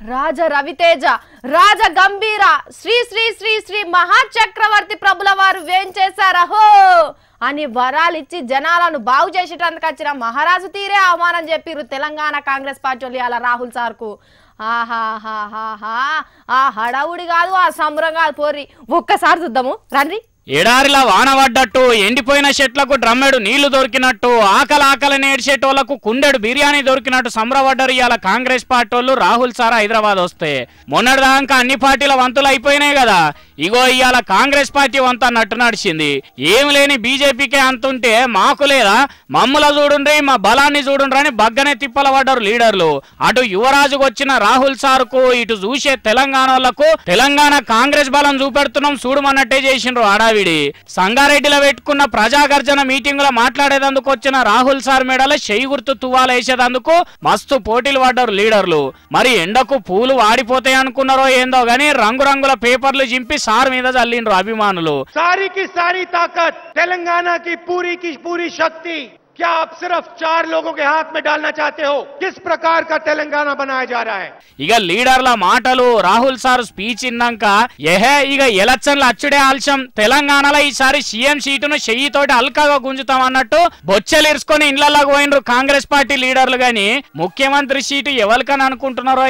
రాజ రవితేజ రాజ గంభీర శ్రీ శ్రీ శ్రీ శ్రీ మహాచక్రవర్తి ప్రభుల వారు వేంచేశారహో అని వరాలిచ్చి జనాలను బాగు చేసేటందుకు వచ్చిన మహారాజు తీరే అవమానం చెప్పిరు తెలంగాణ కాంగ్రెస్ పార్టీ వాళ్ళు అలా రాహుల్ సార్కు. ఆహాహాహా ఆ హడావుడి కాదు ఆ సంబరం కాదు పోర్రి, ఒక్కసారి చూద్దాము రండి. ఎడారిలా వాన పడ్డట్టు ఎండిపోయిన చెట్లకు డ్రమ్మెడు నీళ్లు దొరికినట్టు ఆకలి నేడ్చేటోళ్లకు కుండెడు బిర్యానీ దొరికినట్టు సంబరపడ్డారు ఇవాళ కాంగ్రెస్ పార్టీ వాళ్ళు. రాహుల్ సార్ హైదరాబాద్ వస్తే మొన్నటిదాకా అన్ని పార్టీల వంతులు అయిపోయినాయి కదా, ఇగో ఇవాళ కాంగ్రెస్ పార్టీ వంత నట్టు నడిచింది. ఏమి లేని బీజేపీకే అంతుంటే మాకు లేదా, మమ్ముల చూడుండ్రి మా బలాన్ని చూడుండ్రి అని బగ్గనే తిప్పల పడ్డారు లీడర్లు. అటు యువరాజుకు వచ్చిన రాహుల్ సార్ కు ఇటు చూసే తెలంగాణ వాళ్లకు తెలంగాణ కాంగ్రెస్ బలం చూపెడుతున్నాం చూడమన్నట్టే చేసిండ్రు ఆడావిడి. సంగారెడ్డిలో పెట్టుకున్న ప్రజాగర్జన మీటింగ్ లో మాట్లాడేందుకు వచ్చిన రాహుల్ సార్ మేడలో చెయ్యి గుర్తు తువ్వాలు వేసేందుకు మస్తు పోటీలు పడ్డారు లీడర్లు. మరి ఎండకు పూలు వాడిపోతాయి అనుకున్నారో ఏందో గానీ రంగురంగుల పేపర్లు చింపి సార్ మీద చల్లిండ్రు అభిమానులు. सारी सारी ताकत तेलंगाना की पूरी शक्ति क्या आप सिर्फ 4 लोगों के हाथ में डालना चाहते हो? किस प्रकार का तेलंगाना बनाया जा रहा है? ఇక లీడర్ల మాటలు రాహుల్ సార్ స్పీచ్ ఇన్నాక ఇక ఎలక్షన్లు అచ్చుడే ఆలస్యం, తెలంగాణలో ఈసారి సీఎం సీటును చెయ్యితోటి అల్కాగా గుంజుతాం అన్నట్టు బొచ్చెలు ఇరుసుకొని ఇండ్లలోకి పోయినరు కాంగ్రెస్ పార్టీ లీడర్లు. గాని ముఖ్యమంత్రి సీటు ఎవరికని అనుకుంటున్నారో